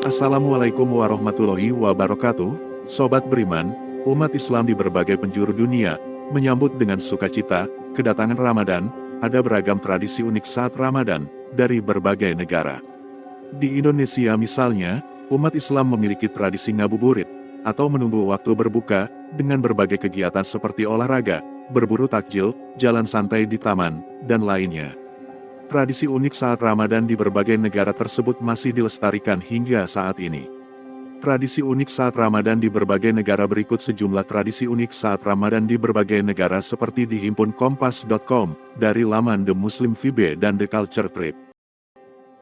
Assalamualaikum warahmatullahi wabarakatuh, Sobat Beriman, umat Islam di berbagai penjuru dunia, menyambut dengan sukacita, kedatangan Ramadan. Ada beragam tradisi unik saat Ramadan, dari berbagai negara. Di Indonesia misalnya, umat Islam memiliki tradisi ngabuburit, atau menunggu waktu berbuka, dengan berbagai kegiatan seperti olahraga, berburu takjil, jalan santai di taman, dan lainnya. Tradisi unik saat Ramadan di berbagai negara tersebut masih dilestarikan hingga saat ini. Tradisi unik saat Ramadan di berbagai negara berikut sejumlah tradisi unik saat Ramadan di berbagai negara seperti dihimpun kompas.com, dari laman The Muslim Vibe dan The Culture Trip.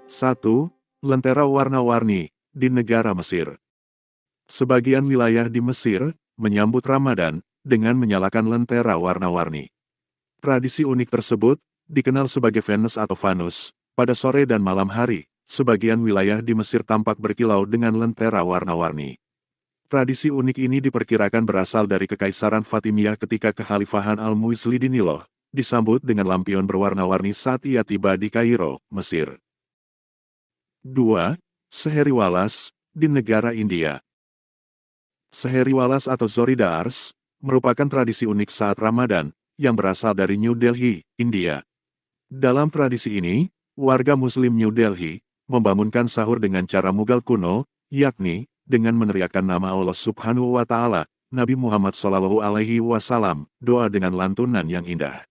1. Lentera warna-warni, di negara Mesir. Sebagian wilayah di Mesir, menyambut Ramadan, dengan menyalakan lentera warna-warni. Tradisi unik tersebut, dikenal sebagai Venus atau Vanus, pada sore dan malam hari, sebagian wilayah di Mesir tampak berkilau dengan lentera warna-warni. Tradisi unik ini diperkirakan berasal dari Kekaisaran Fatimiyah ketika Kekhalifahan Al-Mu'izlidin disambut dengan lampion berwarna-warni saat ia tiba di Kairo, Mesir. 2. Seheri Walas, di negara India. Seheri Walas atau Zoridars, merupakan tradisi unik saat Ramadan, yang berasal dari New Delhi, India. Dalam tradisi ini, warga Muslim New Delhi membangunkan sahur dengan cara Mughal kuno, yakni dengan meneriakkan nama Allah Subhanahu wa Ta'ala, Nabi Muhammad Shallallahu Alaihi Wasallam, doa dengan lantunan yang indah.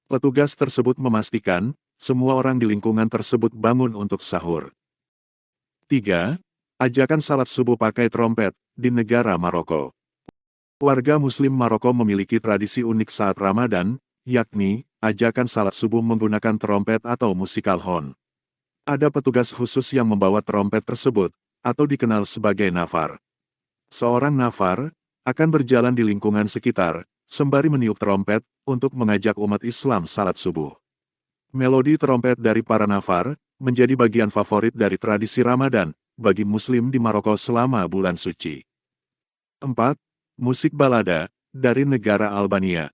Petugas tersebut memastikan semua orang di lingkungan tersebut bangun untuk sahur. 3. Ajakan salat subuh pakai trompet, di negara Maroko. Warga Muslim Maroko memiliki tradisi unik saat Ramadan, yakni ajakan salat subuh menggunakan trompet atau musikal horn. Ada petugas khusus yang membawa trompet tersebut, atau dikenal sebagai nafar. Seorang nafar akan berjalan di lingkungan sekitar, sembari meniup trompet, untuk mengajak umat Islam salat subuh. Melodi trompet dari para nafar, menjadi bagian favorit dari tradisi Ramadan, bagi Muslim di Maroko selama bulan suci. 4. Musik balada, dari negara Albania.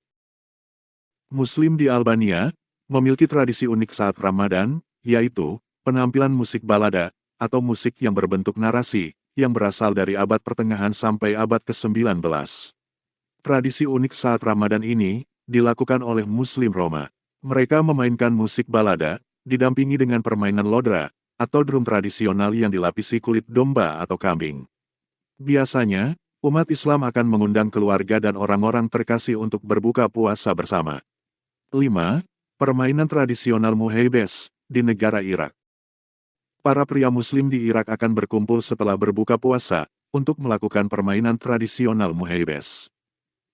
Muslim di Albania memiliki tradisi unik saat Ramadan, yaitu penampilan musik balada, atau musik yang berbentuk narasi, yang berasal dari abad pertengahan sampai abad ke-19. Tradisi unik saat Ramadan ini dilakukan oleh Muslim Roma. Mereka memainkan musik balada, didampingi dengan permainan lodra, atau drum tradisional yang dilapisi kulit domba atau kambing. Biasanya, umat Islam akan mengundang keluarga dan orang-orang terkasih untuk berbuka puasa bersama. 5. Permainan tradisional Muhaibes, di negara Irak. Para pria Muslim di Irak akan berkumpul setelah berbuka puasa, untuk melakukan permainan tradisional Muhaibes.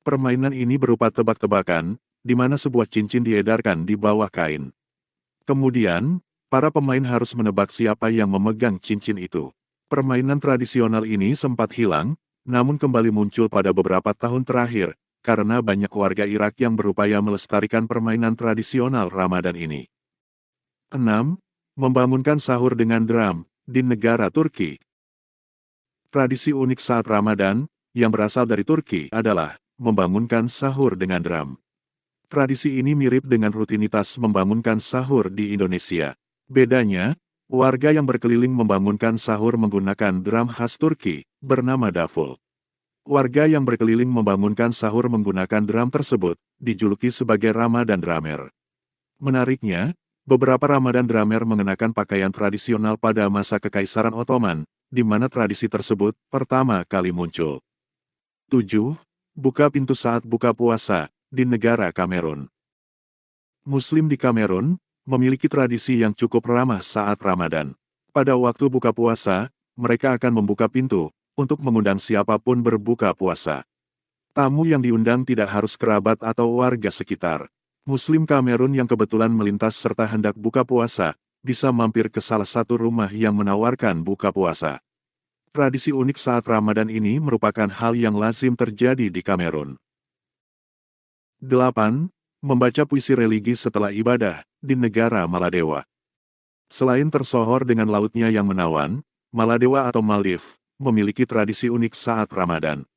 Permainan ini berupa tebak-tebakan, di mana sebuah cincin diedarkan di bawah kain. Kemudian, para pemain harus menebak siapa yang memegang cincin itu. Permainan tradisional ini sempat hilang, namun kembali muncul pada beberapa tahun terakhir, karena banyak warga Irak yang berupaya melestarikan permainan tradisional Ramadan ini. 6. Membangunkan sahur dengan drum, di negara Turki. Tradisi unik saat Ramadan, yang berasal dari Turki adalah membangunkan sahur dengan drum. Tradisi ini mirip dengan rutinitas membangunkan sahur di Indonesia. Bedanya, warga yang berkeliling membangunkan sahur menggunakan drum khas Turki, bernama davul. Warga yang berkeliling membangunkan sahur menggunakan drum tersebut, dijuluki sebagai Ramadan Drummer. Menariknya, beberapa Ramadan Drummer mengenakan pakaian tradisional pada masa Kekaisaran Ottoman, di mana tradisi tersebut pertama kali muncul. 7. Buka pintu saat buka puasa, di negara Kamerun. Muslim di Kamerun memiliki tradisi yang cukup ramah saat Ramadan. Pada waktu buka puasa, mereka akan membuka pintu, untuk mengundang siapapun berbuka puasa. Tamu yang diundang tidak harus kerabat atau warga sekitar. Muslim Kamerun yang kebetulan melintas serta hendak buka puasa, bisa mampir ke salah satu rumah yang menawarkan buka puasa. Tradisi unik saat Ramadan ini merupakan hal yang lazim terjadi di Kamerun. 8. Membaca puisi religi setelah ibadah, di negara Maladewa. Selain tersohor dengan lautnya yang menawan, Maladewa atau Maldives memiliki tradisi unik saat Ramadan.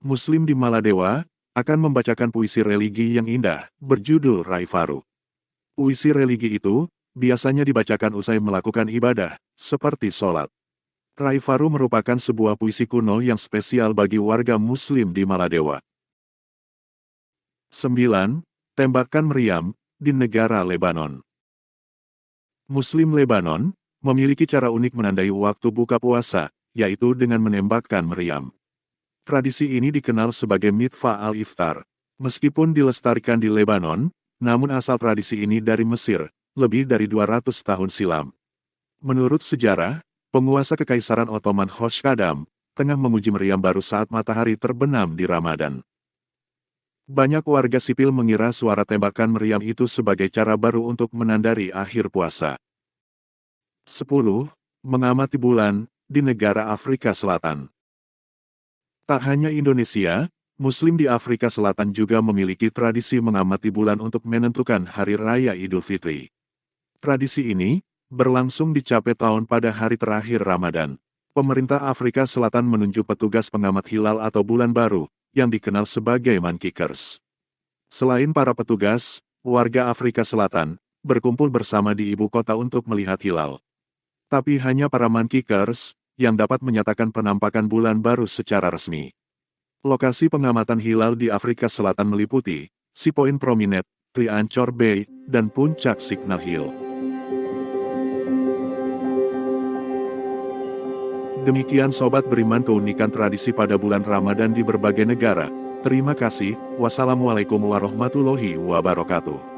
Muslim di Maladewa akan membacakan puisi religi yang indah, berjudul Raifaru. Puisi religi itu biasanya dibacakan usai melakukan ibadah, seperti sholat. Raivaru merupakan sebuah puisi kuno yang spesial bagi warga Muslim di Maladewa. 9. Tembakan meriam di negara Lebanon. Muslim Lebanon memiliki cara unik menandai waktu buka puasa, yaitu dengan menembakkan meriam. Tradisi ini dikenal sebagai Mitfa al-Iftar. Meskipun dilestarikan di Lebanon, namun asal tradisi ini dari Mesir, lebih dari 200 tahun silam. Menurut sejarah, penguasa Kekaisaran Ottoman Hoshkadam tengah memuji meriam baru saat matahari terbenam di Ramadan. Banyak warga sipil mengira suara tembakan meriam itu sebagai cara baru untuk menandai akhir puasa. 10. Mengamati bulan di negara Afrika Selatan. Tak hanya Indonesia, Muslim di Afrika Selatan juga memiliki tradisi mengamati bulan untuk menentukan hari raya Idul Fitri. Tradisi ini berlangsung di Cape Town pada hari terakhir Ramadan. Pemerintah Afrika Selatan menunjuk petugas pengamat hilal atau bulan baru, yang dikenal sebagai Mankickers. Selain para petugas, warga Afrika Selatan berkumpul bersama di ibu kota untuk melihat hilal. Tapi hanya para Mankickers yang dapat menyatakan penampakan bulan baru secara resmi. Lokasi pengamatan hilal di Afrika Selatan meliputi Sea Point Promenade, Trianchor Bay, dan Puncak Signal Hill. Demikian Sobat Beriman keunikan tradisi pada bulan Ramadan di berbagai negara. Terima kasih. Wassalamualaikum warahmatullahi wabarakatuh.